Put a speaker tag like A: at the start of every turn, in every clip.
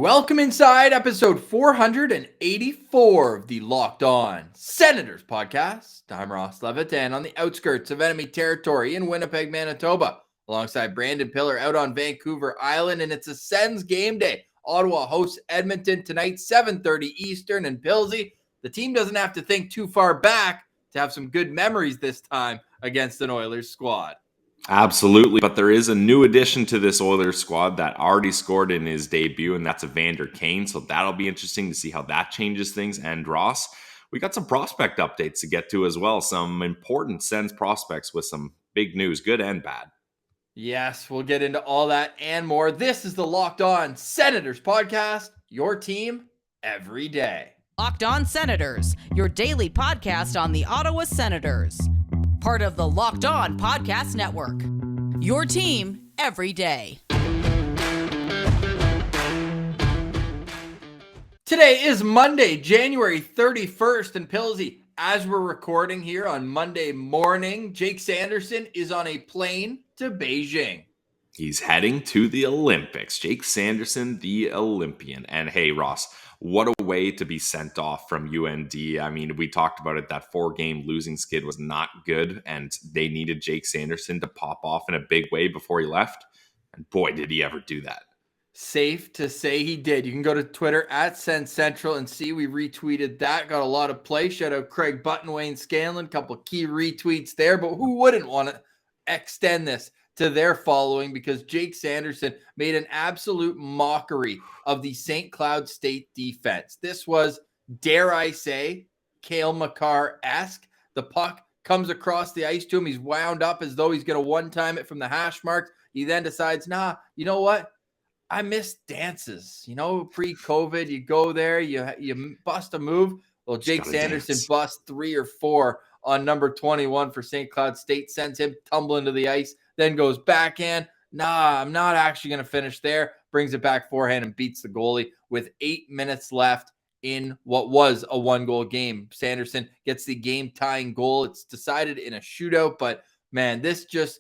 A: Welcome inside episode 484 of the Locked On Senators podcast. I'm Ross Levitan on the outskirts of enemy territory in Winnipeg, Manitoba, alongside Brandon Piller out on Vancouver Island, and it's a Sens game day. Ottawa hosts Edmonton tonight, 7:30 Eastern, and Pilsy. The team doesn't have to think too far back to have some good memories this time against an Oilers squad.
B: Absolutely, but there is a new addition to this Oilers squad that already scored in his debut, and that's Evander Kane, so that'll be interesting to see how that changes things. And Ross, we got some prospect updates to get to as well, some important Sens prospects with some big news, good and bad.
A: Yes, we'll get into all that and more. This is the Locked On Senators podcast, your team every day.
C: Locked On Senators, your daily podcast on the Ottawa Senators. Part of the Locked On Podcast Network. Your team every day.
A: Today is Monday, January 31st, and Pilsy, as we're recording here on Monday morning, Jake Sanderson is on a plane to Beijing.
B: He's heading to the Olympics. Jake Sanderson, the Olympian. And hey, Ross, what a way to be sent off from UND. I mean, we talked about it. That 4-game losing skid was not good, and they needed Jake Sanderson to pop off in a big way before he left. And boy, did he ever do that.
A: Safe to say he did. You can go to Twitter at Sens Central and see we retweeted that. Got a lot of play. Shout out Craig Button, Wayne Scanlon. Couple key retweets there, but who wouldn't want to extend this to their following, because Jake Sanderson made an absolute mockery of the St. Cloud State defense. This was, dare I say, Cale Makar-esque. The puck comes across the ice to him. He's wound up as though he's going to one-time it from the hash marks. He then decides, you know what? I miss dances. Pre-COVID, you go there, you bust a move. Well, Jake Sanderson busts 3 or 4 on number 21 for St. Cloud State, sends him tumbling to the ice, then goes backhand. I'm not actually going to finish there. Brings it back forehand and beats the goalie with 8 minutes left in what was a 1-goal game. Sanderson gets the game-tying goal. It's decided in a shootout, but man, this is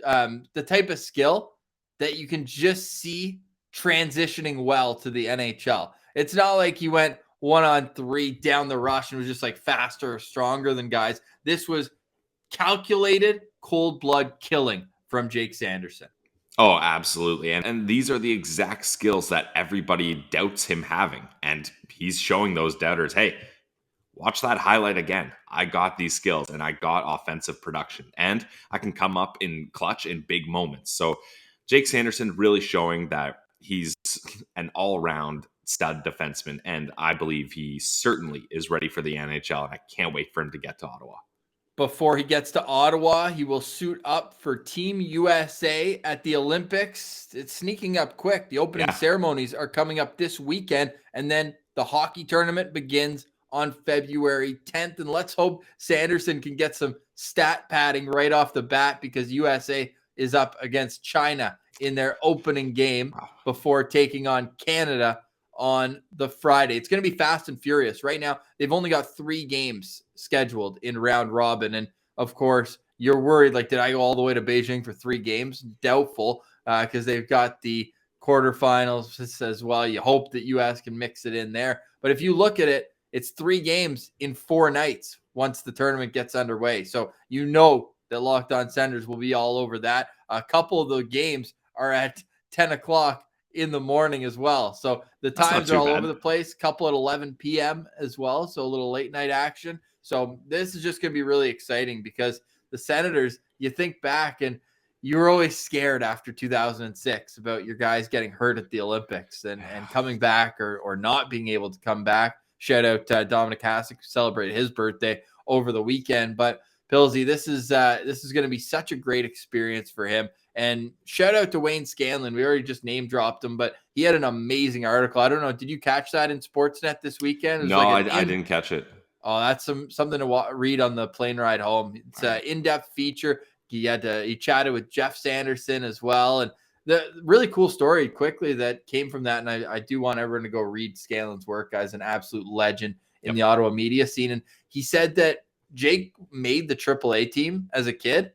A: the type of skill that you can just see transitioning well to the NHL. It's not like he went 1-on-3 down the rush and was just like faster or stronger than guys. This was calculated cold blood killing from Jake Sanderson.
B: Oh, absolutely. And these are the exact skills that everybody doubts him having. And he's showing those doubters, hey, watch that highlight again. I got these skills and I got offensive production. And I can come up in clutch in big moments. So Jake Sanderson really showing that he's an all-around stud defenseman. And I believe he certainly is ready for the NHL. And I can't wait for him to get to Ottawa.
A: Before he gets to Ottawa, he will suit up for Team USA at the Olympics. It's sneaking up quick. The opening ceremonies are coming up this weekend, and then the hockey tournament begins on February 10th. And let's hope Sanderson can get some stat padding right off the bat, because USA is up against China in their opening game before taking on Canada on the Friday. It's going to be fast and furious. Right now, they've only got 3 games scheduled in round robin. And of course, you're worried, like, did I go all the way to Beijing for 3 games? Doubtful, because they've got the quarterfinals as well. You hope that US can mix it in there. But if you look at it, it's 3 games in 4 nights once the tournament gets underway. So you know that Locked On Senators will be all over that. A couple of the games are at 10 o'clock in the morning as well. So the times are all over the place. Couple at 11 p.m. as well. So a little late night action. So this is just going to be really exciting, because the Senators, you think back and you were always scared after 2006 about your guys getting hurt at the Olympics and coming back or not being able to come back. Shout out to Dominic Hasek, who celebrated his birthday over the weekend. But Pilsy, this is going to be such a great experience for him. And shout out to Wayne Scanlon. We already just name dropped him, but he had an amazing article. I don't know. Did you catch that in Sportsnet this weekend?
B: No, I didn't catch it.
A: Oh, that's something to read on the plane ride home. It's an in-depth feature. He chatted with Jeff Sanderson as well. And the really cool story quickly that came from that. And I do want everyone to go read Scanlon's work, guys. An absolute legend in the Ottawa media scene. And he said that Jake made the AAA team as a kid,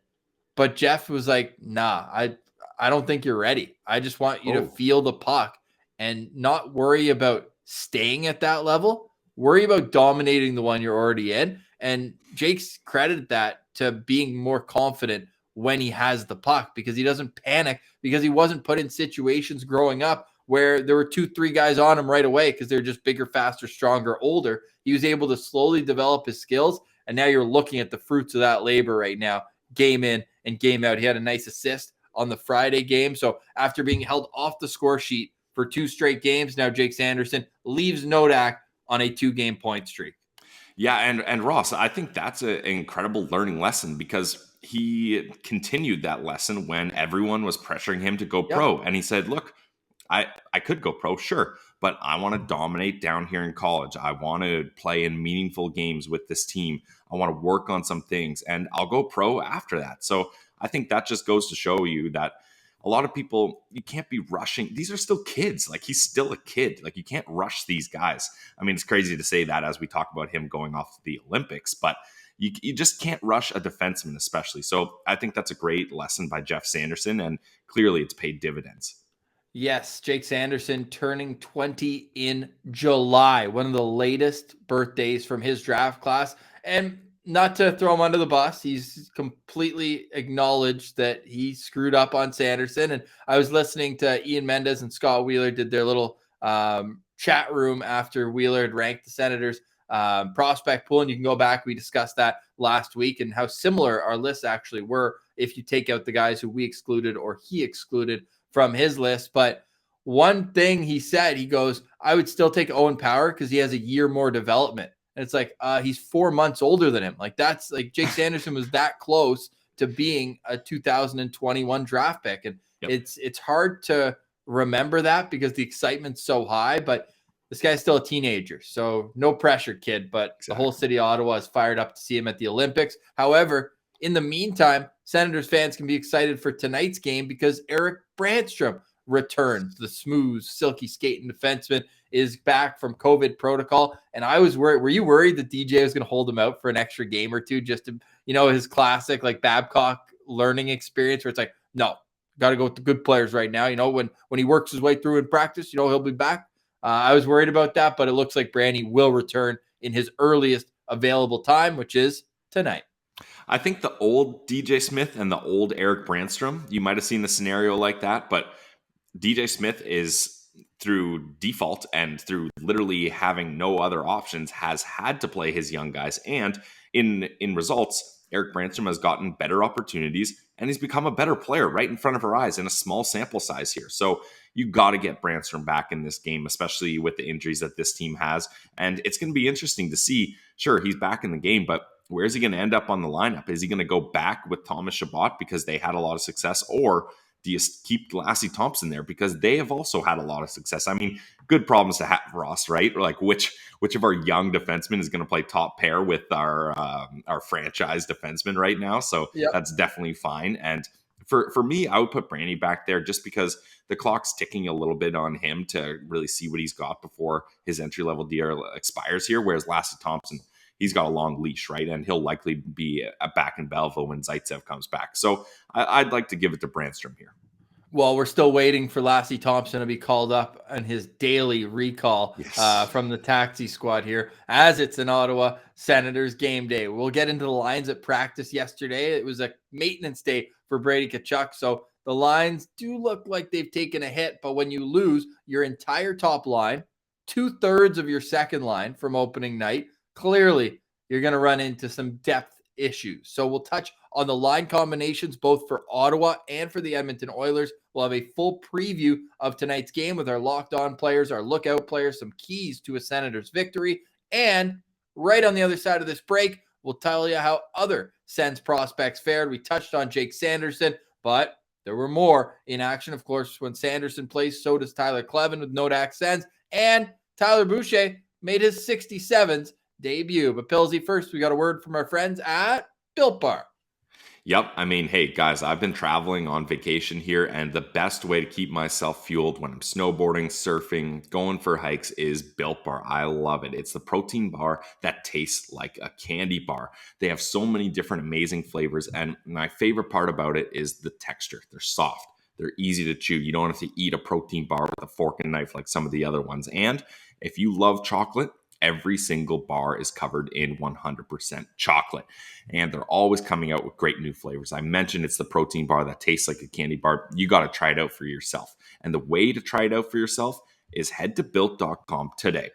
A: but Jeff was like, nah, I don't think you're ready. I just want you to feel the puck and not worry about staying at that level. Worry about dominating the one you're already in. And Jake's credited that to being more confident when he has the puck, because he doesn't panic, because he wasn't put in situations growing up where there were 2-3 guys on him right away because they're just bigger, faster, stronger, older. He was able to slowly develop his skills, and now you're looking at the fruits of that labor right now, game in and game out. He had a nice assist on the Friday game. So after being held off the score sheet for 2 straight games, now Jake Sanderson leaves Nodak on a 2-game point streak.
B: Yeah, and Ross, I think that's an incredible learning lesson, because he continued that lesson when everyone was pressuring him to go pro. And he said, look, I could go pro, sure, but I want to dominate down here in college. I want to play in meaningful games with this team. I want to work on some things, and I'll go pro after that. So I think that just goes to show you that a lot of people, you can't be rushing. These are still kids. Like, he's still a kid. Like, you can't rush these guys. I mean, it's crazy to say that as we talk about him going off to the Olympics, but you just can't rush a defenseman, especially. So I think that's a great lesson by Jeff Sanderson, and clearly it's paid dividends.
A: Yes, Jake Sanderson turning 20 in July, one of the latest birthdays from his draft class. And not to throw him under the bus, he's completely acknowledged that he screwed up on Sanderson. And I was listening to Ian Mendes and Scott Wheeler did their little chat room after Wheeler had ranked the Senators prospect pool. And you can go back. We discussed that last week and how similar our lists actually were if you take out the guys who we excluded or he excluded from his list. But one thing he said, he goes, I would still take Owen Power because he has a year more development. And it's like, he's 4 months older than him. Like, that's like Jake Sanderson was that close to being a 2021 draft pick. And it's hard to remember that because the excitement's so high, but this guy's still a teenager. So no pressure, kid. But The whole city of Ottawa is fired up to see him at the Olympics. However, in the meantime, Senators fans can be excited for tonight's game because Erik Branstrom returns. The smooth, silky skating defenseman is back from COVID protocol. And I was worried. Were you worried that DJ was going to hold him out for an extra game or two just to, his classic like Babcock learning experience where it's like, no, got to go with the good players right now. When he works his way through in practice, he'll be back. I was worried about that, but it looks like Brandy will return in his earliest available time, which is tonight.
B: I think the old DJ Smith and the old Erik Branstrom, you might have seen the scenario like that, but DJ Smith is, through default and through literally having no other options, has had to play his young guys. And in results, Erik Branstrom has gotten better opportunities and he's become a better player right in front of our eyes in a small sample size here. So you got to get Branstrom back in this game, especially with the injuries that this team has. And it's going to be interesting to see. Sure, he's back in the game, but where is he going to end up on the lineup? Is he going to go back with Thomas Chabot because they had a lot of success? Or do you keep Lassie Thompson there because they have also had a lot of success? I mean, good problems to have, Ross, right? Like which of our young defensemen is going to play top pair with our franchise defenseman right now? So That's definitely fine. And for me, I would put Brandy back there just because the clock's ticking a little bit on him to really see what he's got before his entry-level deal expires here. Whereas Lassie Thompson, he's got a long leash, right? And he'll likely be back in Belleville when Zaitsev comes back. So I'd like to give it to Branstrom here.
A: Well, we're still waiting for Lassie Thompson to be called up on his daily recall from the taxi squad here, as it's an Ottawa Senators game day. We'll get into the lines at practice yesterday. It was a maintenance day for Brady Tkachuk, so the lines do look like they've taken a hit, but when you lose your entire top line, 2/3 of your second line from opening night, clearly you're going to run into some depth issues. So we'll touch on the line combinations both for Ottawa and for the Edmonton Oilers. We'll have a full preview of tonight's game with our locked on players, our lookout players, some keys to a Senators victory. And right on the other side of this break, we'll tell you how other Sens prospects fared. We touched on Jake Sanderson, but there were more in action. Of course, when Sanderson plays, so does Tyler Kleven with Nodak Sens. And Tyler Boucher made his 67s debut. But Pillsy, first, we got a word from our friends at Built Bar.
B: Yep. I mean, hey, guys, I've been traveling on vacation here, and the best way to keep myself fueled when I'm snowboarding, surfing, going for hikes is Built Bar. I love it. It's the protein bar that tastes like a candy bar. They have so many different amazing flavors, and my favorite part about it is the texture. They're soft. They're easy to chew. You don't have to eat a protein bar with a fork and knife like some of the other ones. And if you love chocolate, every single bar is covered in 100% chocolate. And they're always coming out with great new flavors. I mentioned it's the protein bar that tastes like a candy bar. You got to try it out for yourself. And the way to try it out for yourself is head to built.com today.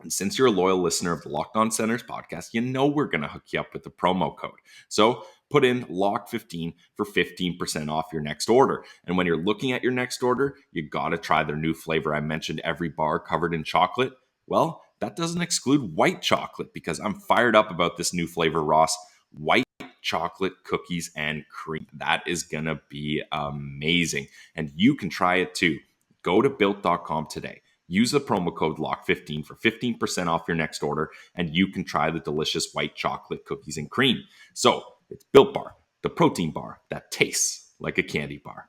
B: And since you're a loyal listener of the Locked On Senators podcast, you know we're going to hook you up with the promo code. So put in LOCK15 for 15% off your next order. And when you're looking at your next order, you got to try their new flavor. I mentioned every bar covered in chocolate. Well, that doesn't exclude white chocolate, because I'm fired up about this new flavor, Ross. White chocolate cookies and cream. That is going to be amazing. And you can try it too. Go to built.com today. Use the promo code LOCK15 for 15% off your next order, and you can try the delicious white chocolate cookies and cream. So it's Built Bar, the protein bar that tastes like a candy bar.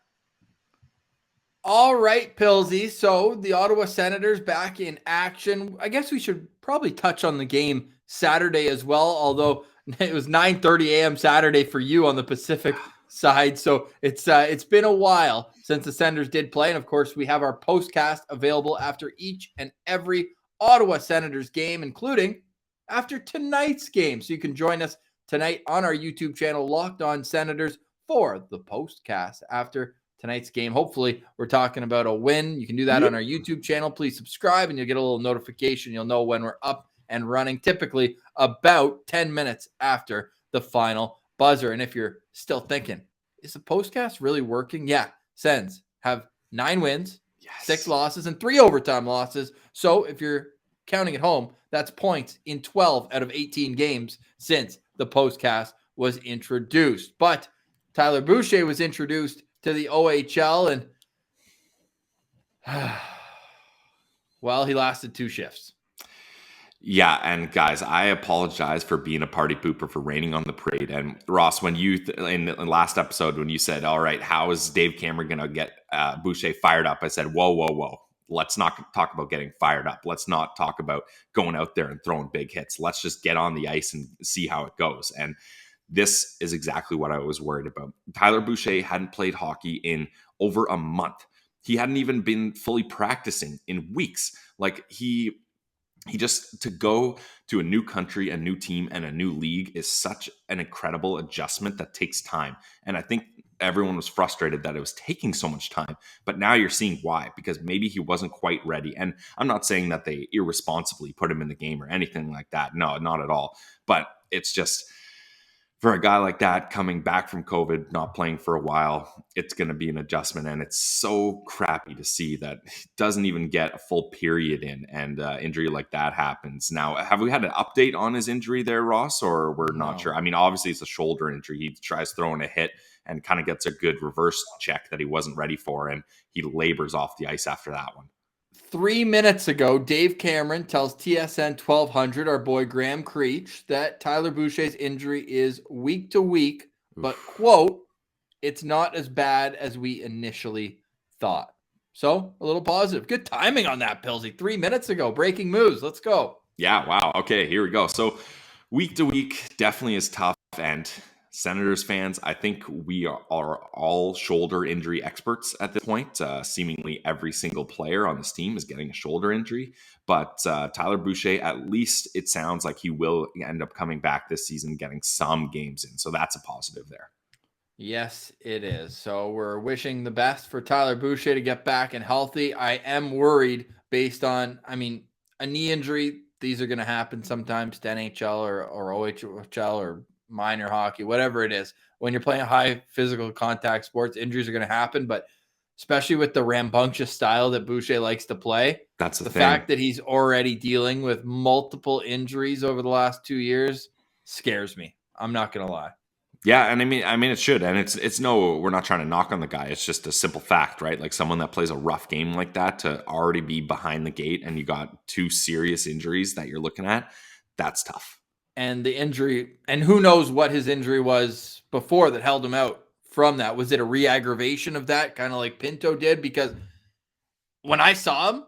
A: All right, Pillsy. So the Ottawa Senators back in action. I guess we should probably touch on the game Saturday as well, although it was 9:30 a.m. Saturday for you on the Pacific side. So it's been a while since the Senators did play. And of course, we have our postcast available after each and every Ottawa Senators game, including after tonight's game. So you can join us tonight on our YouTube channel, Locked On Senators, for the postcast after tonight's game. Hopefully, we're talking about a win. You can do that on our YouTube channel. Please subscribe and you'll get a little notification. You'll know when we're up and running, typically about 10 minutes after the final buzzer. And if you're still thinking, is the postcast really working? Yeah, Sens have 9 wins, 6 losses, and 3 overtime losses. So if you're counting at home, that's points in 12 out of 18 games since the postcast was introduced. But Tyler Boucher was introduced to the OHL, and well, he lasted 2 shifts.
B: Yeah, and guys, I apologize for being a party pooper, for raining on the parade. And Ross, when you in the last episode, when you said, "All right, how is Dave Cameron going to get Boucher fired up?" I said, "Whoa! Let's not talk about getting fired up. Let's not talk about going out there and throwing big hits. Let's just get on the ice and see how it goes." And this is exactly what I was worried about. Tyler Boucher hadn't played hockey in over a month. He hadn't even been fully practicing in weeks. Like he just, to go to a new country, a new team, and a new league is such an incredible adjustment that takes time. And I think everyone was frustrated that it was taking so much time, but now you're seeing why, because maybe he wasn't quite ready. And I'm not saying that they irresponsibly put him in the game or anything like that. No, not at all. But it's just, for a guy like that coming back from COVID, not playing for a while, it's going to be an adjustment. And it's so crappy to see that he doesn't even get a full period in, and injury like that happens. Now, have we had an update on his injury there, Ross, or we're not sure? I mean, obviously it's a shoulder injury. He tries throwing a hit and kind of gets a good reverse check that he wasn't ready for, and he labors off the ice after that one.
A: 3 minutes ago, Dave Cameron tells TSN 1200, our boy Graham Creech, that Tyler Boucher's injury is week to week, but, quote, it's not as bad as we initially thought. So, a little positive. Good timing on that, Pillsy. 3 minutes ago, breaking news. Let's go.
B: Yeah, wow. Okay, here we go. So, week to week definitely is tough, and Senators fans, I think we are all shoulder injury experts at this point. Seemingly every single player on this team is getting a shoulder injury. But Tyler Boucher, at least it sounds like he will end up coming back this season, getting some games in. So that's a positive there.
A: Yes, it is. So we're wishing the best for Tyler Boucher to get back and healthy. I am worried based on, a knee injury. These are going to happen sometimes to NHL or OHL or minor hockey, whatever it is. When you're playing high physical contact sports, injuries are going to happen, but especially with the rambunctious style that Boucher likes to play,
B: that's the thing.
A: Fact that he's already dealing with multiple injuries over the last 2 years scares me. I'm not going to lie.
B: Yeah, and I mean it should, and it's no, we're not trying to knock on the guy. It's just a simple fact, right? Like someone that plays a rough game like that to already be behind the gate, and you got 2 serious injuries that you're looking at. That's tough.
A: And the injury, and who knows what his injury was before that held him out from that. Was it a re-aggravation of that, kind of like Pinto did? Because when I saw him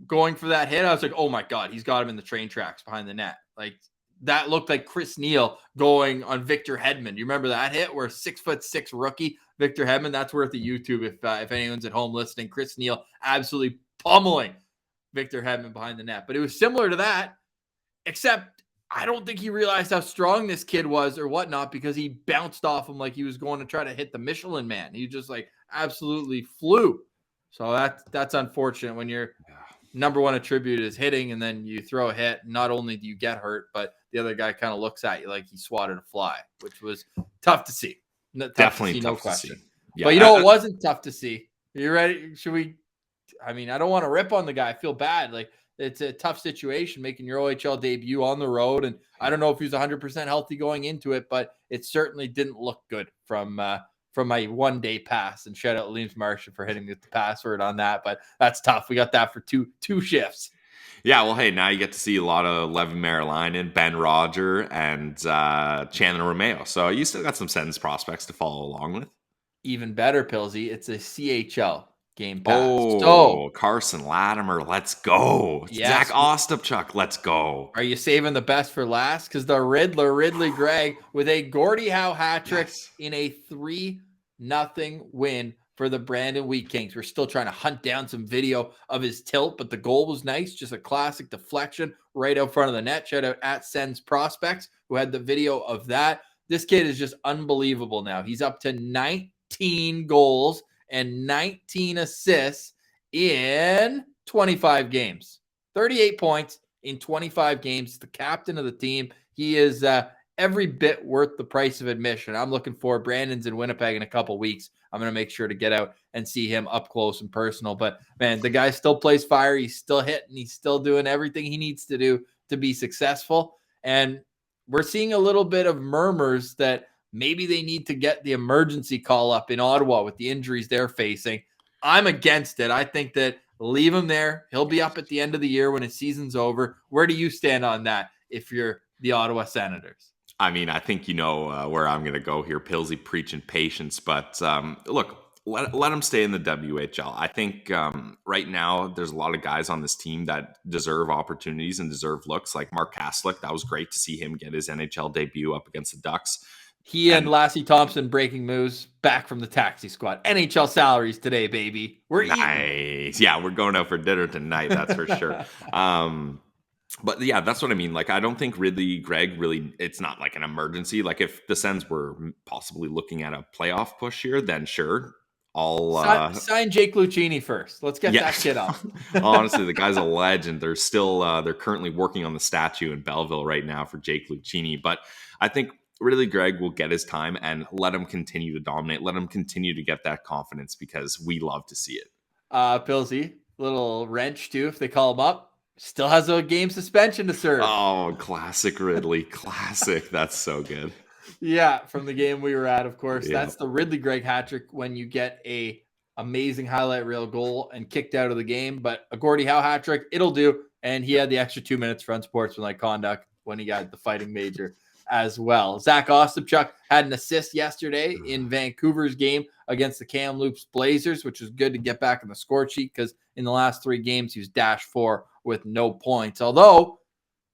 A: going for that hit, I was like, oh my God, he's got him in the train tracks behind the net. Like that looked like Chris Neal going on Victor Hedman. You remember that hit where 6'6" rookie Victor Hedman. That's worth a YouTube if anyone's at home listening. Chris Neal absolutely pummeling Victor Hedman behind the net. But it was similar to that, except I don't think he realized how strong this kid was or whatnot, because he bounced off him like he was going to try to hit the Michelin Man. He just like absolutely flew. So that's unfortunate when your number one attribute is hitting and then you throw a hit. Not only do you get hurt, but the other guy kind of looks at you like he swatted a fly, which was tough to see.
B: Definitely
A: no
B: tough
A: question.
B: to see. Yeah,
A: but it wasn't tough to see. Are you ready? Should we? I mean, I don't want to rip on the guy. I feel bad. Like, it's a tough situation making your OHL debut on the road. And I don't know if he was 100% healthy going into it, but it certainly didn't look good from my one-day pass. And shout out Leevi Meriläinen for hitting the password on that. But that's tough. We got that for two shifts.
B: Yeah, well, hey, now you get to see a lot of Leevi Meriläinen, Ben Roger, and Chandler Romeo. So you still got some Sens prospects to follow along with.
A: Even better, Pillsy. It's a CHL game pass.
B: Oh, Carson Latimer, let's go.
A: Yes.
B: Zach Ostapchuk, let's go.
A: Are you saving the best for last? Because the Ridley Greig with a Gordie Howe hat trick in a 3-0 win for the Brandon Wheat Kings. We're still trying to hunt down some video of his tilt, but the goal was nice. Just a classic deflection right out front of the net. Shout out at Sens Prospects who had the video of that. This kid is just unbelievable now. He's up to 19 goals and 19 assists in 25 games. 38 points in 25 games. The captain of the team. He is every bit worth the price of admission. I'm looking forward. Brandon's in Winnipeg in a couple weeks. I'm going to make sure to get out and see him up close and personal. But, man, the guy still plays fire. He's still hitting. He's still doing everything he needs to do to be successful. And we're seeing a little bit of murmurs that maybe they need to get the emergency call up in Ottawa with the injuries they're facing. I'm against it. I think that leave him there. He'll be up at the end of the year when his season's over. Where do you stand on that if you're the Ottawa Senators?
B: I mean, I think you know where I'm going to go here. Pillsy preaching patience. But look, let him stay in the WHL. I think right now there's a lot of guys on this team that deserve opportunities and deserve looks. Like Mark Kaslick, that was great to see him get his NHL debut up against the Ducks.
A: He and Lassie Thompson breaking moves back from the taxi squad. NHL salaries today, baby. We're
B: nice. Eating. Yeah, we're going out for dinner tonight. That's for sure. But yeah, that's what I mean. Like, I don't think Greig really, it's not like an emergency. Like, if the Sens were possibly looking at a playoff push here, then sure. I'll
A: sign Jake Lucchini first. Let's get that kid off.
B: Honestly, the guy's a legend. They're still, they're currently working on the statue in Belleville right now for Jake Lucchini. But I think Greig will get his time and let him continue to dominate. Let him continue to get that confidence because we love to see it.
A: Pillsy, little wrench too, if they call him up. Still has a game suspension to serve.
B: Oh, classic Ridley. Classic. That's so good.
A: Yeah, from the game we were at, of course.
B: Yeah.
A: That's the Ridley Greig hat trick when you get a amazing highlight reel goal and kicked out of the game. But a Gordie Howe hat trick, it'll do. And he had the extra 2 minutes for unsportsmanlike conduct when he got the fighting major as well. Zack Ostapchuk had an assist yesterday in Vancouver's game against the Kamloops Blazers, which was good to get back in the score sheet because in the last 3 games, he was -4 with no points. Although,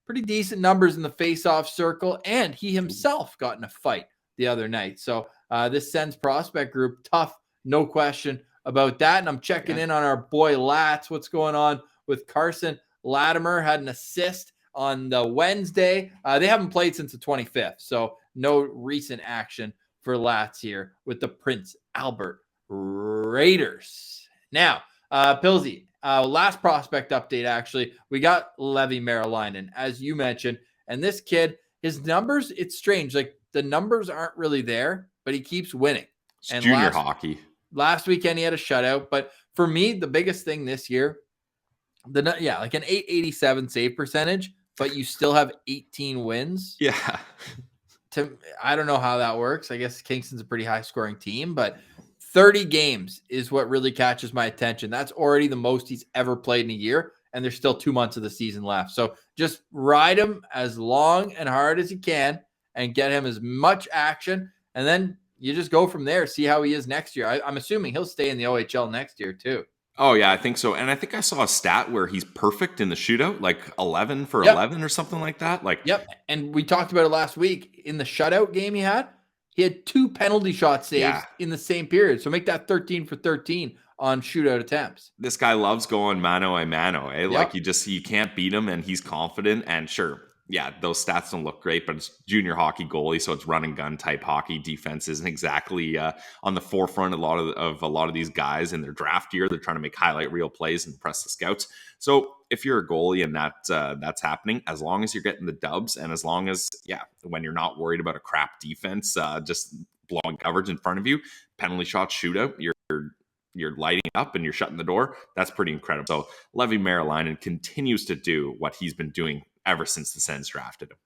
A: pretty decent numbers in the face-off circle, and he himself got in a fight the other night. So this Sens prospect group, tough, no question about that. And I'm checking in on our boy Lats. What's going on with Carson Latimer? Had an assist on the Wednesday. They haven't played since the 25th, so no recent action for Lats here with the Prince Albert Raiders. Now, Pillsy, last prospect update, actually, we got Leevi Meriläinen, as you mentioned, and this kid, his numbers, it's strange. Like, the numbers aren't really there, but he keeps winning.
B: It's and junior hockey.
A: Last weekend, he had a shutout, but for me, the biggest thing this year, like an 887 save percentage, but you still have 18 wins.
B: Yeah.
A: I don't know how that works. I guess Kingston's a pretty high-scoring team, but 30 games is what really catches my attention. That's already the most he's ever played in a year, and there's still 2 months of the season left. So just ride him as long and hard as you can and get him as much action, and then you just go from there, see how he is next year. I'm assuming he'll stay in the OHL next year too.
B: Oh, yeah, I think so. And I think I saw a stat where he's perfect in the shootout, like 11 for 11 or something like that. Like,
A: yep. And we talked about it last week. In the shutout game he had, He had 2 penalty shot saves
B: Yeah.
A: in the same period. So make that 13 for 13 on shootout attempts.
B: This guy loves going mano a mano. Eh?
A: Yep.
B: Like you can't beat him, and he's confident. And sure, yeah, those stats don't look great, but it's junior hockey goalie, so it's run and gun type hockey. Defense isn't exactly on the forefront of a lot of these guys in their draft year. They're trying to make highlight reel plays and impress the scouts. So if you're a goalie and that's happening, as long as you're getting the dubs, and as long as when you're not worried about a crap defense just blowing coverage in front of you, penalty shot shootout, you're lighting up and you're shutting the door. That's pretty incredible. So Leevi Meriläinen continues to do what he's been doing ever since the Sens drafted him.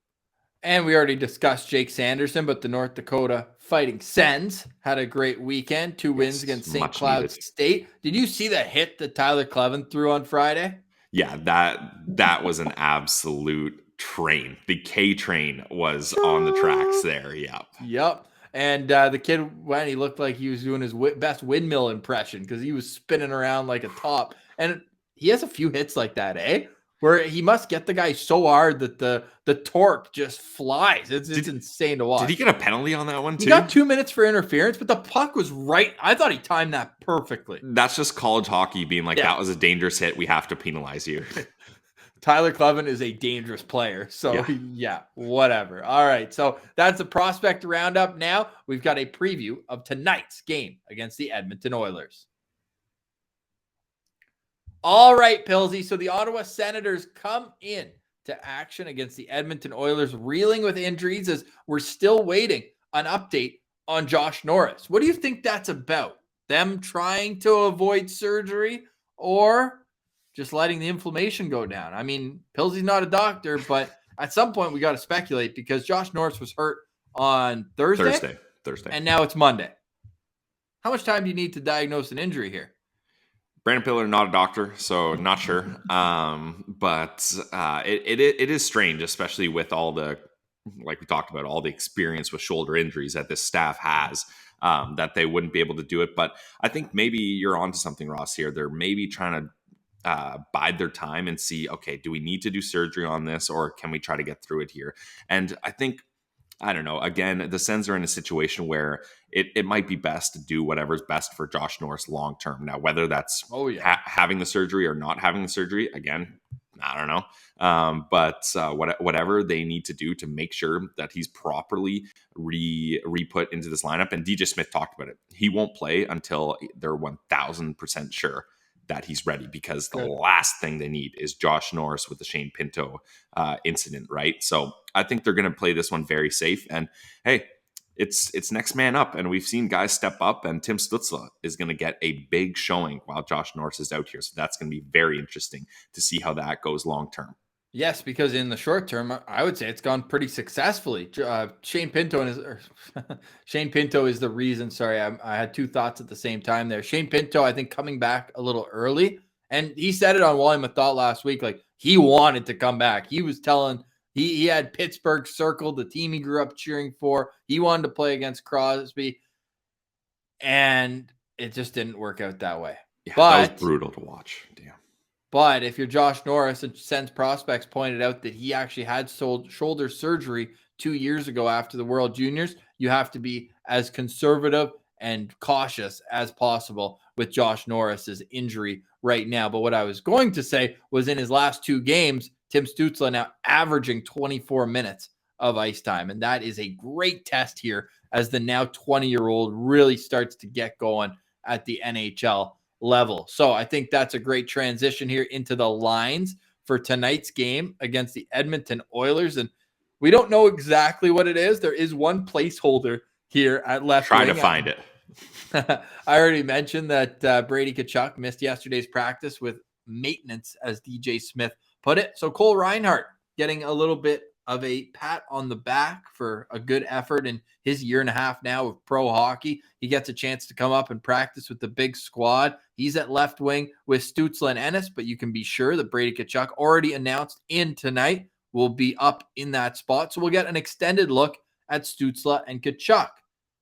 A: And we already discussed Jake Sanderson, but the North Dakota Fighting Sens had a great weekend. 2 wins against St. Cloud State. Did you see the hit that Tyler Kleven threw on Friday?
B: Yeah, that was an absolute train. The K train was on the tracks there.
A: Yep. And the kid, when he looked like he was doing his best windmill impression because he was spinning around like a top. And he has a few hits like that, where he must get the guy so hard that the torque just flies. It's insane to watch.
B: Did he get a penalty on that one too?
A: He got 2 minutes for interference, but the puck was right. I thought he timed that perfectly.
B: That's just college hockey being like, that was a dangerous hit. We have to penalize you.
A: Tyler Kleven is a dangerous player. So, whatever. All right. So, that's the prospect roundup. Now, we've got a preview of tonight's game against the Edmonton Oilers. All right, Pilsy. So, the Ottawa Senators come in to action against the Edmonton Oilers, reeling with injuries as we're still waiting an update on Josh Norris. What do you think that's about? Them trying to avoid surgery or just letting the inflammation go down? I mean, Pilsy's not a doctor, but at some point we got to speculate because Josh Norris was hurt on Thursday. And now it's Monday. How much time do you need to diagnose an injury here?
B: Brandon Piller, not a doctor, so not sure. But it is strange, especially with all the, like we talked about, all the experience with shoulder injuries that this staff has, that they wouldn't be able to do it. But I think maybe you're onto something, Ross, here. They're maybe trying to bide their time and see, okay, do we need to do surgery on this, or can we try to get through it here? And I think, I don't know, again, the Sens are in a situation where it might be best to do whatever's best for Josh Norris long term. Now, whether that's having the surgery or not having the surgery, again, I don't know. But whatever they need to do to make sure that he's properly re-put into this lineup. And DJ Smith talked about it. He won't play until they're 1,000% sure that he's ready, because the last thing they need is Josh Norris with the Shane Pinto incident, right? So I think they're going to play this one very safe. And hey, it's next man up, and we've seen guys step up, and Tim Stützle is going to get a big showing while Josh Norris is out here. So that's going to be very interesting to see how that goes long term.
A: Yes, because in the short term, I would say it's gone pretty successfully. Shane Pinto is the reason. Sorry, I had two thoughts at the same time there. Shane Pinto, I think, coming back a little early, and he said it on Volume of Thought last week. Like, he wanted to come back. He was telling he had Pittsburgh circled, the team he grew up cheering for. He wanted to play against Crosby, and it just didn't work out that way.
B: Yeah, that was brutal to watch. Damn.
A: But if you're Josh Norris, and Sens prospects pointed out that he actually had shoulder surgery 2 years ago after the World Juniors, you have to be as conservative and cautious as possible with Josh Norris's injury right now. But what I was going to say was, in his last 2 games, Tim Stützle now averaging 24 minutes of ice time. And that is a great test here as the now 20-year-old really starts to get going at the NHL level. So I think that's a great transition here into the lines for tonight's game against the Edmonton Oilers. And we don't know exactly what it is. There is one placeholder here at left.
B: Trying to find it.
A: I already mentioned that Brady Tkachuk missed yesterday's practice with maintenance, as DJ Smith put it. So Cole Reinhardt getting a little bit of a pat on the back for a good effort in his year and a half now of pro hockey. He gets a chance to come up and practice with the big squad. He's at left wing with Stützle and Ennis, but you can be sure that Brady Tkachuk, already announced in tonight, will be up in that spot. So we'll get an extended look at Stützle and Tkachuk,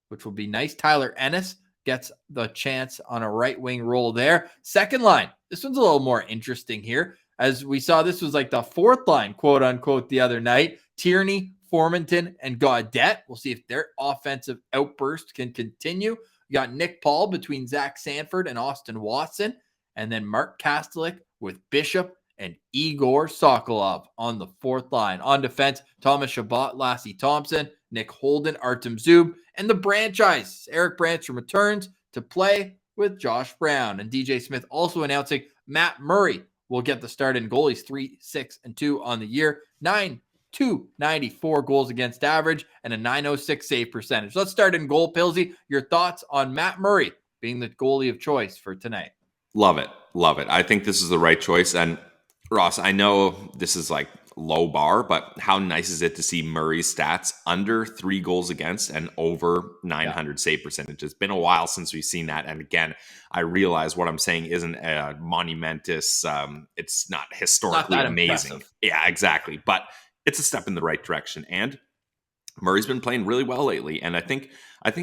A: which will be nice. Tyler Ennis gets the chance on a right wing role there. Second line, this one's a little more interesting here. As we saw, this was like the fourth line, quote unquote, the other night. Tierney, Formenton, and Gaudette. We'll see if their offensive outburst can continue. You got Nick Paul between Zach Sanford and Austin Watson, and then Mark Kastelik with Bishop and Igor Sokolov on the fourth line. On defense, Thomas Chabot, Lassie Thompson, Nick Holden, Artem Zub, and the franchise. Eric Branstrom returns to play with Josh Brown. And DJ Smith also announcing Matt Murray will get the start in goal. He's 3-6-2 on the year, 9.294 goals against average, and a 906 save percentage. Let's start in goal, Pilsy. Your thoughts on Matt Murray being the goalie of choice for tonight?
B: Love it. Love it. I think this is the right choice. And Ross, I know this is like low bar, but how nice is it to see Murray's stats under 3 goals against and over 900 save percentage? It's been a while since we've seen that. And again, I realize what I'm saying isn't a monumentous, it's not historically amazing.
A: Impressive.
B: Yeah, exactly. But it's a step in the right direction. And Murray's been playing really well lately. And I think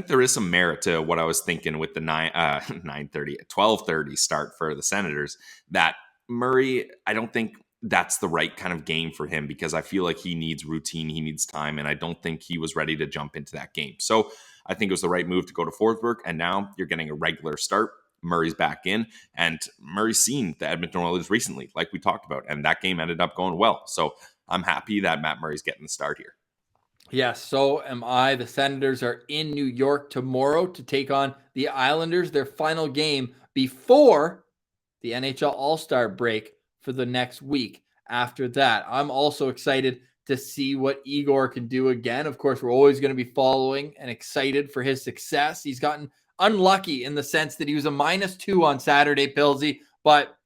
B: there is some merit to what I was thinking with the 12:30 start for the Senators, that Murray, I don't think that's the right kind of game for him, because I feel like he needs routine, he needs time, and I don't think he was ready to jump into that game. So I think it was the right move to go to Forsberg, and now you're getting a regular start. Murray's back in, and Murray's seen the Edmonton Oilers recently, like we talked about, and that game ended up going well. So I'm happy that Matt Murray's getting the start here.
A: Yes, so am I. The Senators are in New York tomorrow to take on the Islanders, their final game before the NHL All-Star break for the next week. After that, I'm also excited to see what Igor can do again. Of course, we're always going to be following and excited for his success. He's gotten unlucky in the sense that he was a -2 on Saturday, Pilsy, but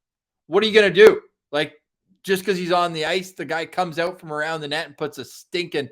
A: what are you going to do? Like, just because he's on the ice, the guy comes out from around the net and puts a stinking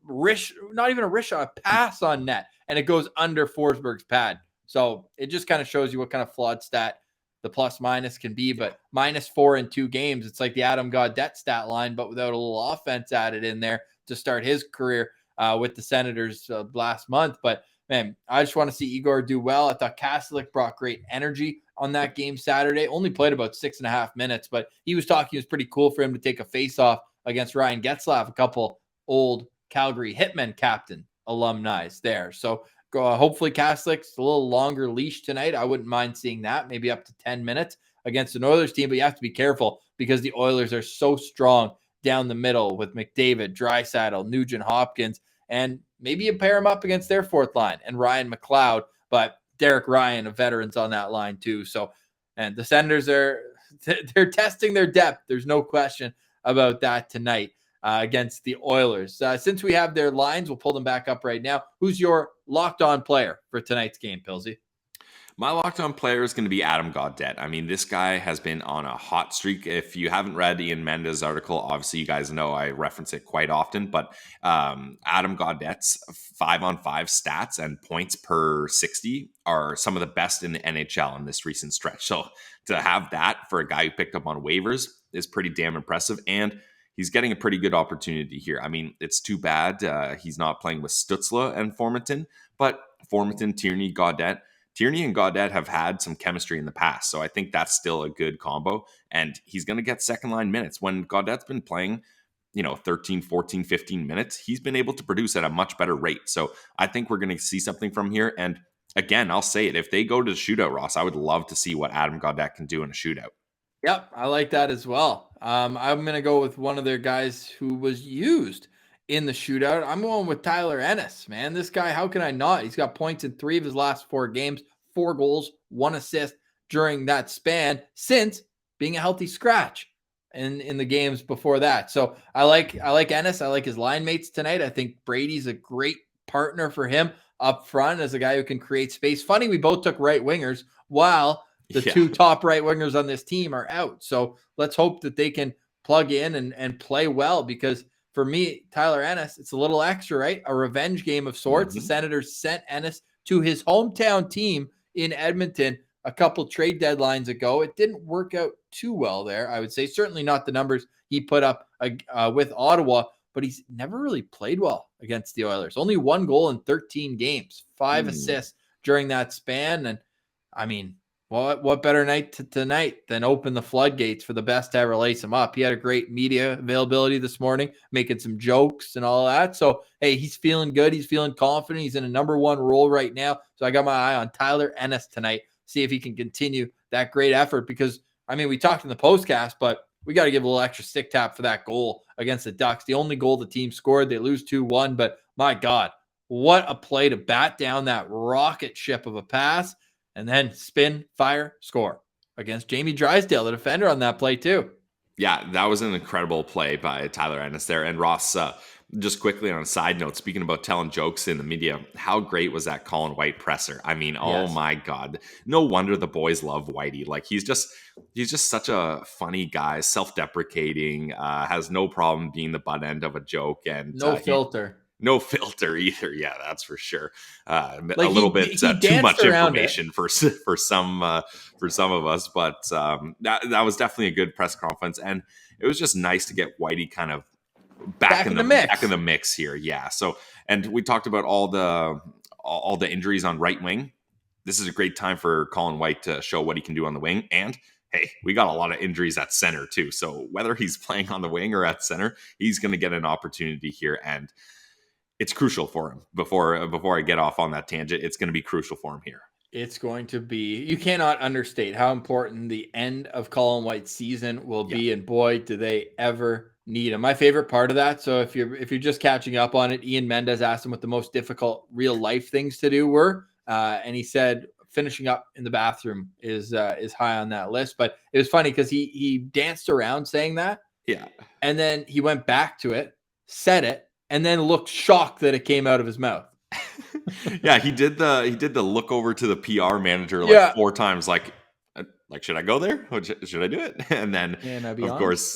A: a pass on net, and it goes under Forsberg's pad. So it just kind of shows you what kind of flawed stat the plus minus can be. But -4 in 2 games, it's like the Adam Gaudette stat line, but without a little offense added in there to start his career with the Senators last month. But man, I just want to see Igor do well. I thought Kastelik brought great energy on that game Saturday. Only played about 6.5 minutes, but he was talking. It was pretty cool for him to take a face-off against Ryan Getzlaf, a couple old Calgary Hitmen captain alumni there. So hopefully Kastelik's a little longer leash tonight. I wouldn't mind seeing that, maybe up to 10 minutes against an Oilers team, but you have to be careful because the Oilers are so strong down the middle with McDavid, Draisaitl, Nugent Hopkins, and maybe you pair them up against their fourth line and Ryan McLeod, but Derek Ryan, a veteran's on that line too. So, and the Senators they're testing their depth. There's no question about that tonight. Against the Oilers. Since we have their lines, we'll pull them back up right now. Who's your locked-on player for tonight's game, Pilsy?
B: My locked-on player is going to be Adam Gaudette. I mean, this guy has been on a hot streak. If you haven't read Ian Mendes' article, obviously you guys know I reference it quite often, but Adam Gaudette's 5-on-5 stats and points per 60 are some of the best in the NHL in this recent stretch. So to have that for a guy who picked up on waivers is pretty damn impressive, and he's getting a pretty good opportunity here. I mean, it's too bad he's not playing with Stützle and Formenton, but Formenton, Tierney, Gaudette. Tierney and Gaudette have had some chemistry in the past, so I think that's still a good combo, and he's going to get second-line minutes. When Gaudette's been playing, 13, 14, 15 minutes, he's been able to produce at a much better rate. So I think we're going to see something from here, and again, I'll say it. If they go to the shootout, Ross, I would love to see what Adam Gaudette can do in a shootout.
A: Yep, I like that as well. I'm going to go with one of their guys who was used in the shootout. I'm going with Tyler Ennis, man. This guy, how can I not? He's got points in 3 of his last 4 games, 4 goals, 1 assist during that span since being a healthy scratch in the games before that. So I like Ennis. I like his line mates tonight. I think Brady's a great partner for him up front as a guy who can create space. Funny, we both took right wingers while the 2 top right wingers on this team are out. So let's hope that they can plug in and play well, because for me, Tyler Ennis, it's a little extra, right? A revenge game of sorts. Mm-hmm. The Senators sent Ennis to his hometown team in Edmonton a couple trade deadlines ago. It didn't work out too well there, I would say. Certainly not the numbers he put up with Ottawa, but he's never really played well against the Oilers. Only 1 goal in 13 games, 5 assists during that span. And I mean, what better night tonight than open the floodgates for the best to ever lace him up? He had a great media availability this morning, making some jokes and all that. So, hey, he's feeling good. He's feeling confident. He's in a number one role right now. So I got my eye on Tyler Ennis tonight, see if he can continue that great effort because, I mean, we talked in the postcast, but we got to give a little extra stick tap for that goal against the Ducks. The only goal the team scored, they lose 2-1, but my God, what a play to bat down that rocket ship of a pass. And then spin, fire, score against Jamie Drysdale, the defender on that play too.
B: Yeah, that was an incredible play by Tyler Ennis there. And Ross, just quickly on a side note, speaking about telling jokes in the media, how great was that Colin White presser? I mean, oh my God. No wonder the boys love Whitey. Like he's just such a funny guy, self-deprecating, has no problem being the butt end of a joke. And
A: no filter.
B: No filter either. Yeah, that's for sure.
A: Like
B: a little bit too much information for some of us, but that was definitely a good press conference, and it was just nice to get Whitey kind of back in the mix here. Yeah. So, and we talked about all the injuries on right wing. This is a great time for Colin White to show what he can do on the wing, and hey, we got a lot of injuries at center too. So whether he's playing on the wing or at center, he's going to get an opportunity here, and it's crucial for him. Before I get off on that tangent, it's going to be crucial for him here.
A: It's going to be. You cannot understate how important the end of Colin White's season will be, and boy, do they ever need him. My favorite part of that. So if you're just catching up on it, Ian Mendez asked him what the most difficult real life things to do were, and he said finishing up in the bathroom is high on that list. But it was funny because he danced around saying that, and then he went back to it, said it, and then looked shocked that it came out of his mouth.
B: Yeah, he did the look over to the PR manager 4 times, like should I go there? Should I do it? And then of course,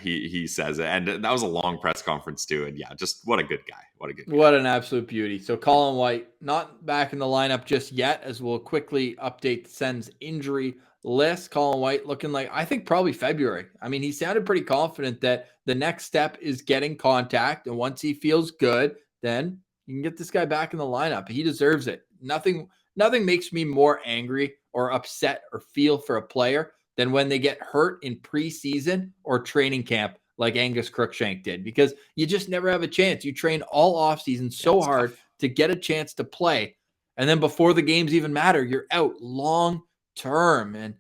B: he says it, and that was a long press conference too. And just what a good guy, what
A: an absolute beauty. So Colin White not back in the lineup just yet, as we'll quickly update the Sens injury list. Colin White looking like, I think probably February. I mean, he sounded pretty confident that the next step is getting contact, and once he feels good, then you can get this guy back in the lineup. He deserves it. Nothing makes me more angry or upset or feel for a player than when they get hurt in preseason or training camp like Angus Crookshank did, because you just never have a chance. You train all offseason so hard to get a chance to play, and then before the games even matter, you're out long term. And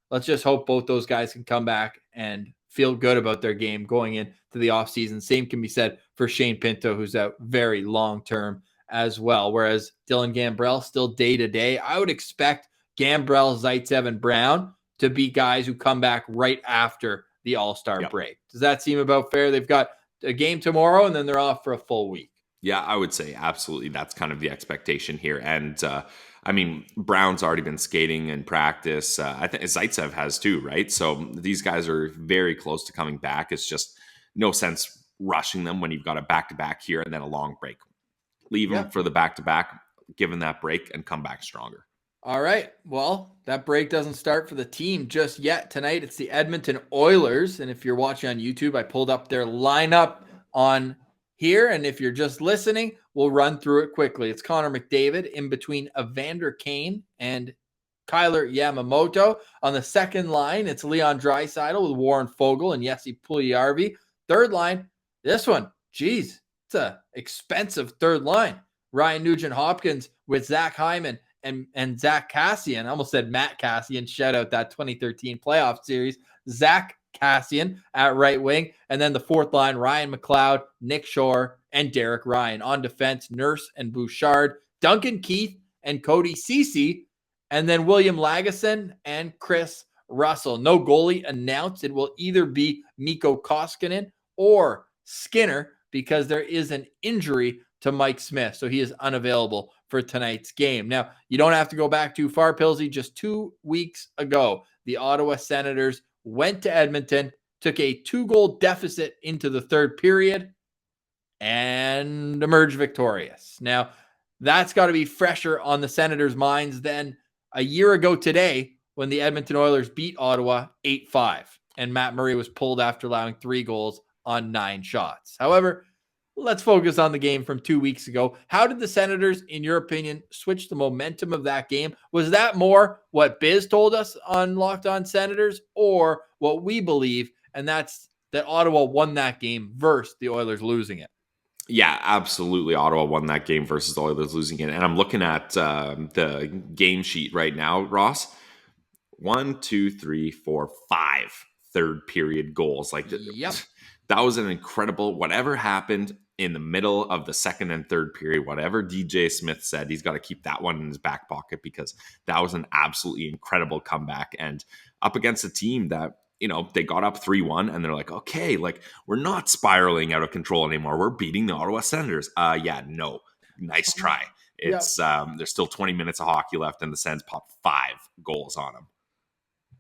A: let's just hope both those guys can come back and feel good about their game going into the offseason. Same can be said for Shane Pinto, who's out very long-term as well. Whereas Dylan Gambrell still day-to-day. I would expect Gambrell, Zaitsev, and Brown to be guys who come back right after the All-Star break. Does that seem about fair? They've got a game tomorrow, and then they're off for a full week.
B: Yeah, I would say absolutely. That's kind of the expectation here. And I mean, Brown's already been skating in practice. I think Zaitsev has too, right? So these guys are very close to coming back. It's just no sense rushing them when you've got a back-to-back here and then a long break. Leave them for the back-to-back, give them that break, and come back stronger.
A: All right. Well, that break doesn't start for the team just yet. Tonight, it's the Edmonton Oilers. And if you're watching on YouTube, I pulled up their lineup on here. And if you're just listening, we'll run through it quickly. It's Connor McDavid in between Evander Kane and Kyler Yamamoto. On the second line, it's Leon Draisaitl with Warren Foegele and Jesse Puljujarvi. Third line, this one, geez, it's a expensive third line. Ryan Nugent-Hopkins with Zach Hyman and Zach Kassian. I almost said Matt Kassian. Shout out that 2013 playoff series. Zach Kassian at right wing. And then the fourth line, Ryan McLeod, Nick Shore, and Derek Ryan. On defense, Nurse and Bouchard, Duncan Keith and Cody Ceci, and then William Lagesson and Chris Russell. No goalie announced. It will either be Mikko Koskinen or Skinner because there is an injury to Mike Smith, so he is unavailable for tonight's game. Now, you don't have to go back too far, Pilsy. Just 2 weeks ago, the Ottawa Senators went to Edmonton, took a 2-goal deficit into the third period, and emerged victorious. Now, that's got to be fresher on the Senators' minds than a year ago today when the Edmonton Oilers beat Ottawa 8-5, and Matt Murray was pulled after allowing 3 goals on 9 shots. However, let's focus on the game from 2 weeks ago. How did the Senators, in your opinion, switch the momentum of that game? Was that more what Biz told us on Locked On Senators or what we believe, and that's that Ottawa won that game versus the Oilers losing it?
B: Yeah, absolutely. Ottawa won that game versus the Oilers losing it. And I'm looking at the game sheet right now, Ross. 1, 2, 3, 4, 5 third period goals. Like,
A: Yep.
B: That was an incredible, whatever happened in the middle of the second and third period, whatever DJ Smith said, he's got to keep that one in his back pocket because that was an absolutely incredible comeback. And up against a team that, they got up 3-1 and they're like, okay, like we're not spiraling out of control anymore. We're beating the Ottawa Senators. No, nice try. It's there's still 20 minutes of hockey left and the Sens popped 5 goals on them.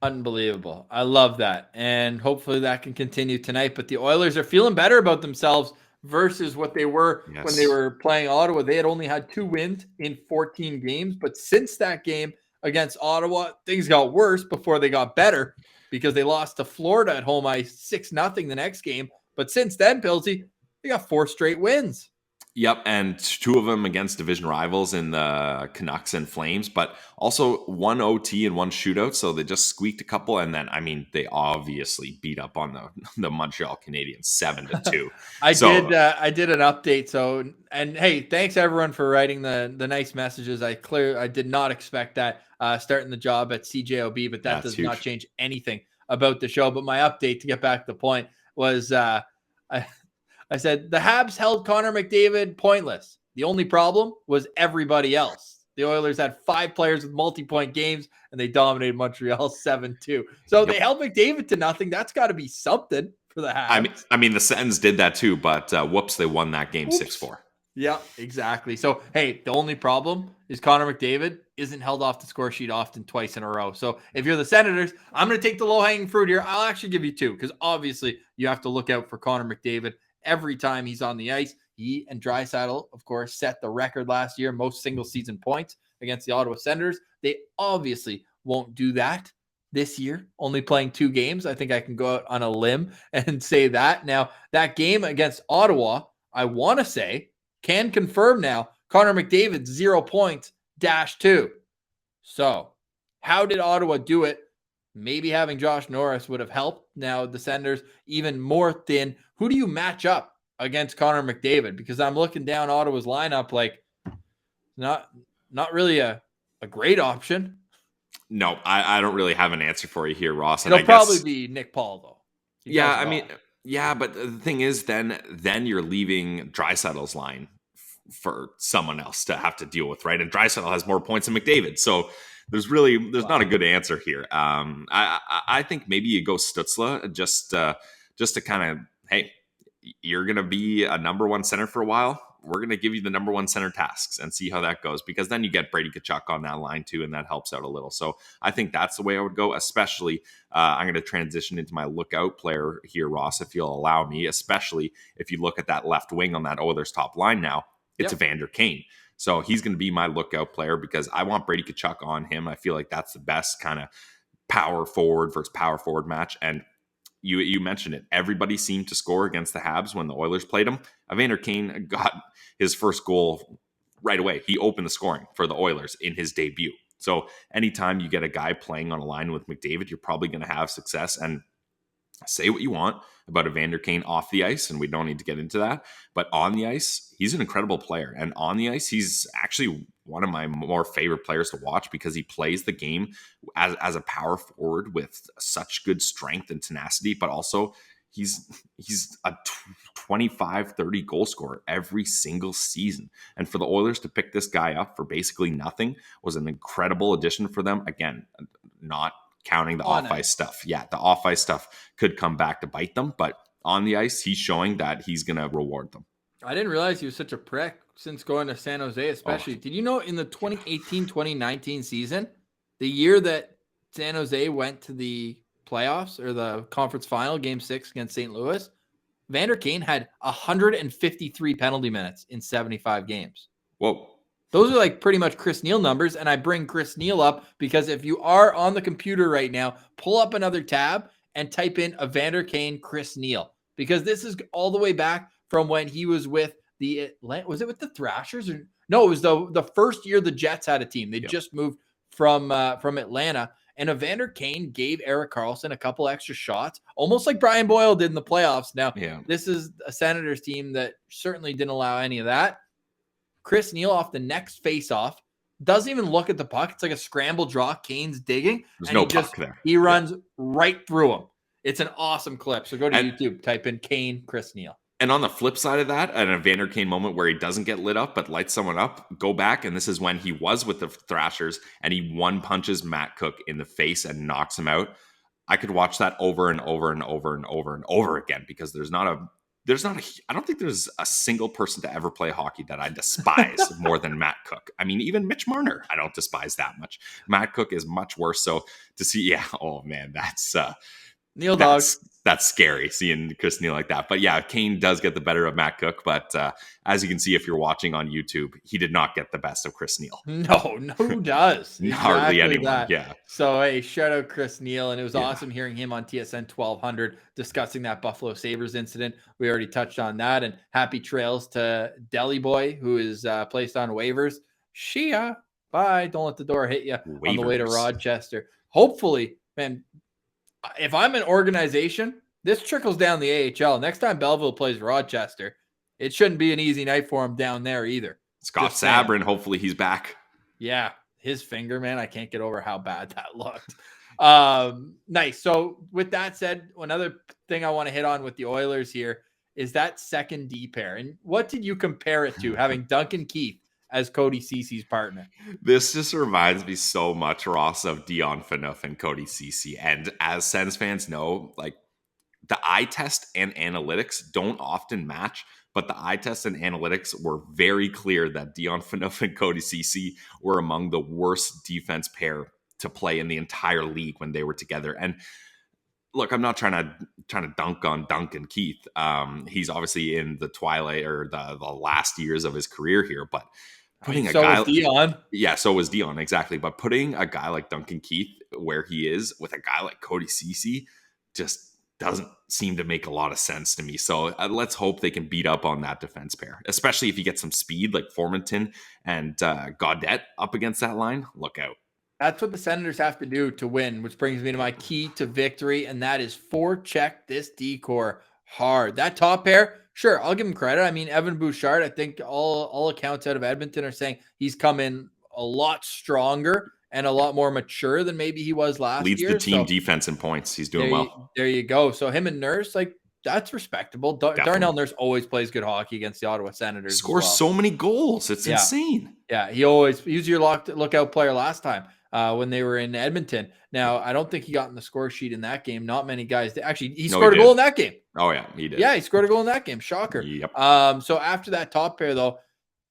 A: Unbelievable. I love that. And hopefully that can continue tonight. But the Oilers are feeling better about themselves versus what they were when they were playing Ottawa. They had only had 2 wins in 14 games. But since that game against Ottawa, things got worse before they got better because they lost to Florida at home ice 6-0 the next game. But since then, Pilsy, they got 4 straight wins.
B: Yep, and 2 of them against division rivals in the Canucks and Flames, but also 1 OT and 1 shootout, so they just squeaked a couple, and then, they obviously beat up on the Montreal Canadiens 7-2.
A: I did an update, and hey, thanks everyone for writing the nice messages. I did not expect that starting the job at CJOB, but that does not change anything about the show. But my update, to get back to the point, was I said, the Habs held Connor McDavid pointless. The only problem was everybody else. The Oilers had 5 players with multi-point games, and they dominated Montreal 7-2. So they held McDavid to nothing. That's got to be something for the Habs.
B: The Sens did that too, but whoops, they won that game 6-4.
A: Yeah, exactly. So, hey, the only problem is Connor McDavid isn't held off the score sheet often twice in a row. So if you're the Senators, I'm going to take the low-hanging fruit here. I'll actually give you 2 because obviously you have to look out for Connor McDavid every time he's on the ice. He and Draisaitl, of course, set the record last year, most single-season points against the Ottawa Senators. They obviously won't do that this year, only playing 2 games. I think I can go out on a limb and say that. Now, that game against Ottawa, I want to say, can confirm now, Connor McDavid, 0 points, -2. So, how did Ottawa do it? Maybe having Josh Norris would have helped. Now, the Senators even more thin. Who do you match up against Connor McDavid? Because I'm looking down Ottawa's lineup, like not really a great option.
B: No, I don't really have an answer for you here, Ross.
A: It'll probably be Nick Paul, though.
B: But the thing is, then you're leaving Draisaitl's line for someone else to have to deal with, right? And Draisaitl has more points than McDavid, so there's not a good answer here. I think maybe you go Stützle just to kind of, hey, you're going to be a number 1 center for a while. We're going to give you the number 1 center tasks and see how that goes, because then you get Brady Tkachuk on that line too, and that helps out a little. So I think that's the way I would go, especially I'm going to transition into my lookout player here, Ross, if you'll allow me, especially if you look at that left wing on that Oilers top line now, it's Evander Kane. So he's going to be my lookout player because I want Brady Tkachuk on him. I feel like that's the best kind of power forward versus power forward match. And you mentioned it. Everybody seemed to score against the Habs when the Oilers played them. Evander Kane got his first goal right away. He opened the scoring for the Oilers in his debut. So anytime you get a guy playing on a line with McDavid, you're probably going to have success. And say what you want about Evander Kane off the ice, and we don't need to get into that. But on the ice, he's an incredible player. And on the ice, he's actually one of my more favorite players to watch because he plays the game as a power forward with such good strength and tenacity, but also he's a 25-30 goal scorer every single season. And for the Oilers to pick this guy up for basically nothing was an incredible addition for them. Again, not counting the off-ice stuff. Yeah, the off-ice stuff could come back to bite them, but on the ice, he's showing that he's going to reward them.
A: I didn't realize he was such a prick since going to San Jose, especially. Did you know in the 2018-2019 season, the year that San Jose went to the playoffs or the conference final, game 6 against St. Louis, Evander Kane had 153 penalty minutes in 75 games.
B: Whoa.
A: Those are like pretty much Chris Neil numbers, and I bring Chris Neil up because if you are on the computer right now, pull up another tab and type in Evander Kane, Chris Neil, because this is all the way back from when he was with was it with the Thrashers? Or no, it was the first year the Jets had a team. They just moved from Atlanta. And Evander Kane gave Erik Karlsson a couple extra shots, almost like Brian Boyle did in the playoffs. Now, this is a Senators team that certainly didn't allow any of that. Chris Neil off the next face-off doesn't even look at the puck. It's like a scramble draw. Kane's digging.
B: There's no puck there.
A: He runs right through him. It's an awesome clip. So go to YouTube, type in Kane, Chris Neil.
B: And on the flip side of that, an Evander Kane moment where he doesn't get lit up but lights someone up, go back, and this is when he was with the Thrashers, and he one-punches Matt Cook in the face and knocks him out. I could watch that over and over and over and over and over again because I don't think there's a single person to ever play hockey that I despise more than Matt Cook. I mean, even Mitch Marner, I don't despise that much. Matt Cook is much worse. So to see, oh man, that's
A: Neil Dogs.
B: That's scary seeing Chris Neil like that. But yeah, Kane does get the better of Matt Cook. But as you can see, if you're watching on YouTube, he did not get the best of Chris Neil.
A: No, who does?
B: Hardly anyone.
A: That.
B: Yeah.
A: So hey, shout out Chris Neil, and it was awesome hearing him on TSN 1200 discussing that Buffalo Sabres incident. We already touched on that, and happy trails to Deli Boy, who is placed on waivers. Shia, bye. Don't let the door hit you on the way to Rochester. Hopefully, man. If I'm an organization, this trickles down the AHL. Next time Belleville plays Rochester, it shouldn't be an easy night for him down there either.
B: Scott Sabrin, hopefully he's back.
A: Yeah, his finger, man, I can't get over how bad that looked. Nice. So with that said, another thing I want to hit on with the Oilers here is that second D pair. And what did you compare it to, having Duncan Keith as Cody Cece's partner?
B: This just reminds me so much, Ross, of Dion Phaneuf and Cody Cece. And as Sens fans know, like the eye test and analytics don't often match, but the eye test and analytics were very clear that Dion Phaneuf and Cody Cece were among the worst defense pair to play in the entire league when they were together. And look, I'm not trying to dunk on Duncan Keith. He's obviously in the twilight or the last years of his career here, but putting was
A: Dion.
B: Yeah, so was Dion, exactly. But putting a guy like Duncan Keith where he is with a guy like Cody Cece just doesn't seem to make a lot of sense to me. So let's hope they can beat up on that defense pair, especially if you get some speed like Formanton and Gaudette up against that line. Look out.
A: That's what the Senators have to do to win, which brings me to my key to victory, and that is forecheck this D-core hard. That top pair, sure, I'll give him credit. I mean, Evan Bouchard, I think all accounts out of Edmonton are saying he's come in a lot stronger and a lot more mature than maybe he was last year.
B: Leads the team defense in points. He's doing well.
A: There you go. So him and Nurse, like, that's respectable. Darnell Nurse always plays good hockey against the Ottawa Senators.
B: Scores so many goals. It's insane.
A: Yeah, he was your lookout player last time when they were in Edmonton. Now, I don't think he got in the score sheet in that game. Not many guys did. Actually, he scored a goal in that game.
B: Oh, yeah, he did.
A: Yeah, he scored a goal in that game. Shocker.
B: Yep.
A: So after that top pair, though,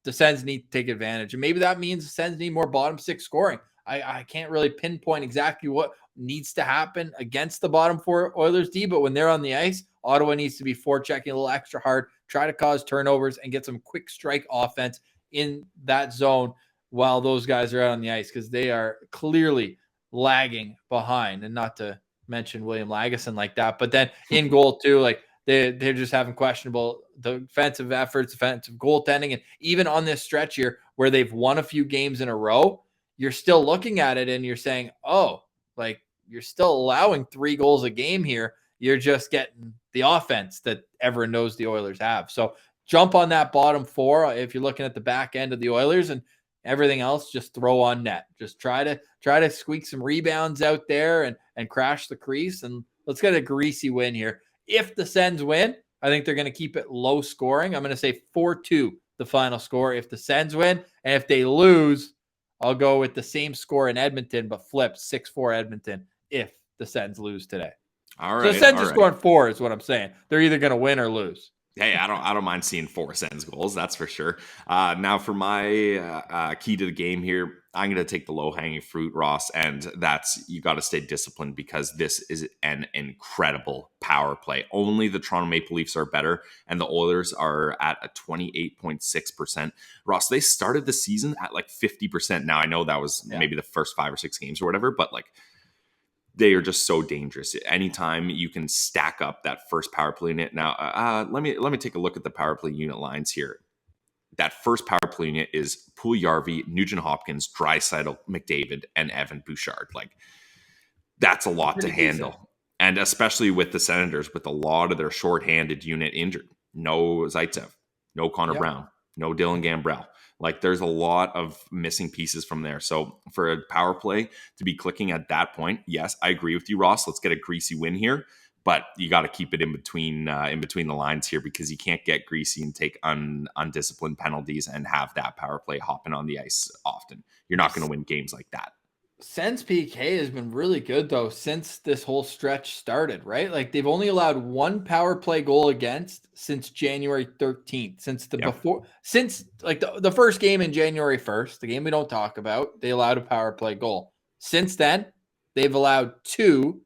A: the Sens need to take advantage. And maybe that means the Sens need more bottom six scoring. I can't really pinpoint exactly what needs to happen against the bottom four Oilers D, but when they're on the ice, Ottawa needs to be forechecking a little extra hard, try to cause turnovers and get some quick strike offense in that zone while those guys are out on the ice, because they are clearly lagging behind. And not to mention William Lagesson like that, but then in goal too, like they're just having questionable defensive efforts, defensive goaltending. And even on this stretch here where they've won a few games in a row, you're still looking at it and you're saying, oh, like you're still allowing 3 goals a game here. You're just getting the offense that everyone knows the Oilers have. So jump on that bottom four if you're looking at the back end of the Oilers, and everything else just throw on net. Just try to squeak some rebounds out there and crash the crease, and let's get a greasy win here. If the Sens win, I think they're going to keep it low scoring. I'm going to say 4-2 the final score if the Sens win, and if they lose, I'll go with the same score in Edmonton, but flip 6-4 Edmonton if the Sens lose today.
B: All right.
A: So the Sens are scoring 4 is what I'm saying. They're either going to win or lose.
B: Hey, I don't mind seeing 4 Sens goals. That's for sure. Now for my key to the game here, I'm going to take the low-hanging fruit, Ross, and that's you got to stay disciplined because this is an incredible power play. Only the Toronto Maple Leafs are better, and the Oilers are at a 28.6%. Ross, they started the season at like 50%. Now, I know that was maybe the first 5 or 6 games or whatever, but like they are just so dangerous. Anytime you can stack up that first power play unit. Now, let me take a look at the power play unit lines here. That first power play unit is Puljujarvi, Nugent Hopkins, Draisaitl, McDavid, and Evan Bouchard. Like, that's a lot to handle. Decent. And especially with the Senators, with a lot of their shorthanded unit injured. No Zaitsev, no Connor Brown, no Dylan Gambrell. Like, there's a lot of missing pieces from there. So for a power play to be clicking at that point, yes, I agree with you, Ross. Let's get a greasy win here. But you got to keep it in between the lines here, because you can't get greasy and take undisciplined penalties and have that power play hopping on the ice often. You're not going to win games like that.
A: Sens PK has been really good, though, since this whole stretch started, right? Like, they've only allowed one power play goal against since January 13th. Since the first game in January 1st, the game we don't talk about, they allowed a power play goal. Since then, they've allowed 2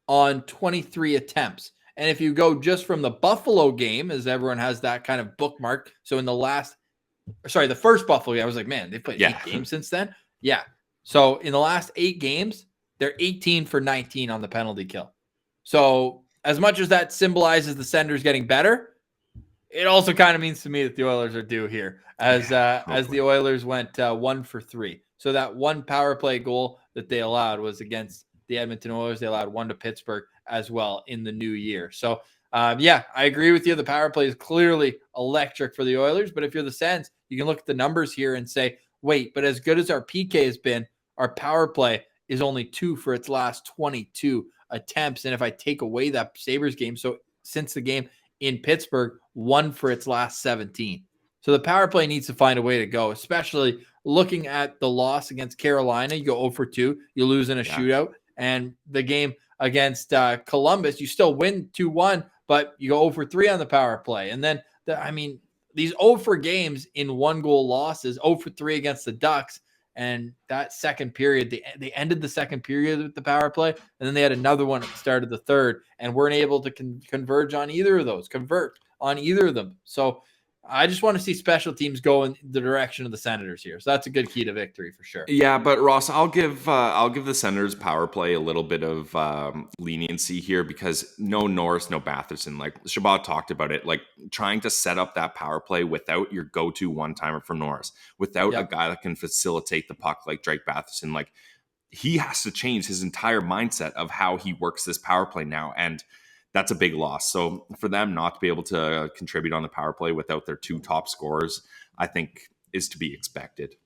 A: on 23 attempts. And if you go just from the Buffalo game, as everyone has that kind of bookmark. So in the first Buffalo game, I was like, man, they've played 8 games since then. Yeah. So in the last 8 games, they're 18 for 19 on the penalty kill. So as much as that symbolizes the Senators getting better, it also kind of means to me that the Oilers are due here, as the Oilers went 1 for 3. So that one power play goal that they allowed was against the Edmonton Oilers. They allowed 1 to Pittsburgh as well in the new year. So I agree with you. The power play is clearly electric for the Oilers, but if you're the Sens, you can look at the numbers here and say, wait, but as good as our PK has been, our power play is only 2 for its last 22 attempts. And if I take away that Sabres game, so since the game in Pittsburgh, 1 for its last 17. So the power play needs to find a way to go, especially looking at the loss against Carolina. You go 0 for 2, you lose in a shootout. And the game against Columbus, you still win 2-1, but you go 0 for 3 on the power play. And then, these 0 for games in 1-goal losses, 0 for 3 against the Ducks. And that second period, they ended the second period with the power play, and then they had another one at the start of the third, and weren't able to convert on either of them. So I just want to see special teams go in the direction of the Senators here. So that's a good key to victory for sure.
B: Yeah, but Ross, I'll give the Senators power play a little bit of leniency here, because no Norris, no Batherson. Like Shabbat talked about it, like trying to set up that power play without your go-to one-timer from Norris, without a guy that can facilitate the puck like Drake Batherson. Like, he has to change his entire mindset of how he works this power play now, and that's a big loss. So for them not to be able to contribute on the power play without their 2 top scorers, I think is to be expected.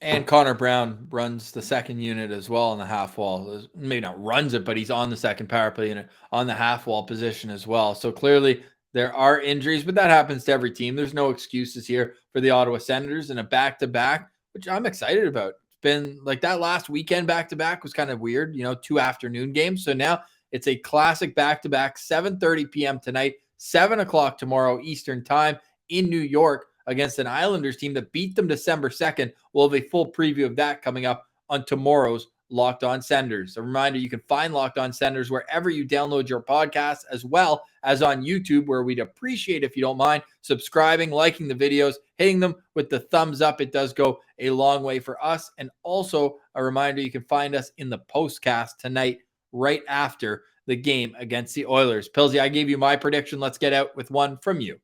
A: And Connor Brown runs the second unit as well on the half wall. Maybe not runs it, but he's on the second power play unit on the half wall position as well. So clearly there are injuries, but that happens to every team. There's no excuses here for the Ottawa Senators in a back-to-back, which I'm excited about. It's been like that last weekend back-to-back was kind of weird, 2 afternoon games. So now it's a classic back-to-back, 7:30 p.m. tonight, 7 o'clock tomorrow Eastern time in New York against an Islanders team that beat them December 2nd. We'll have a full preview of that coming up on tomorrow's Locked On Senators. A reminder, you can find Locked On Senators wherever you download your podcasts, as well as on YouTube, where we'd appreciate if you don't mind subscribing, liking the videos, hitting them with the thumbs up. It does go a long way for us. And also a reminder, you can find us in the postcast tonight, right after the game against the Oilers. Pilsy, I gave you my prediction. Let's get out with one from you.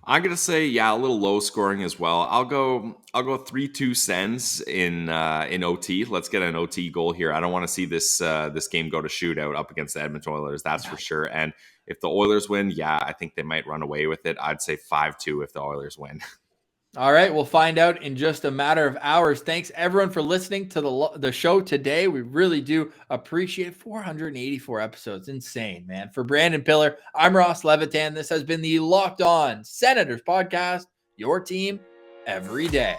B: I'm gonna say, a little low scoring as well. I'll go 3-2 Sens in OT. Let's get an OT goal here. I don't want to see this game go to shootout up against the Edmonton Oilers. That's for sure. And if the Oilers win, I think they might run away with it. I'd say 5-2 if the Oilers win.
A: All right, we'll find out in just a matter of hours. Thanks, everyone, for listening to the show today. We really do appreciate 484 episodes. Insane, man. For Brandon Piller, I'm Ross Levitan. This has been the Locked On Senators podcast, your team every day.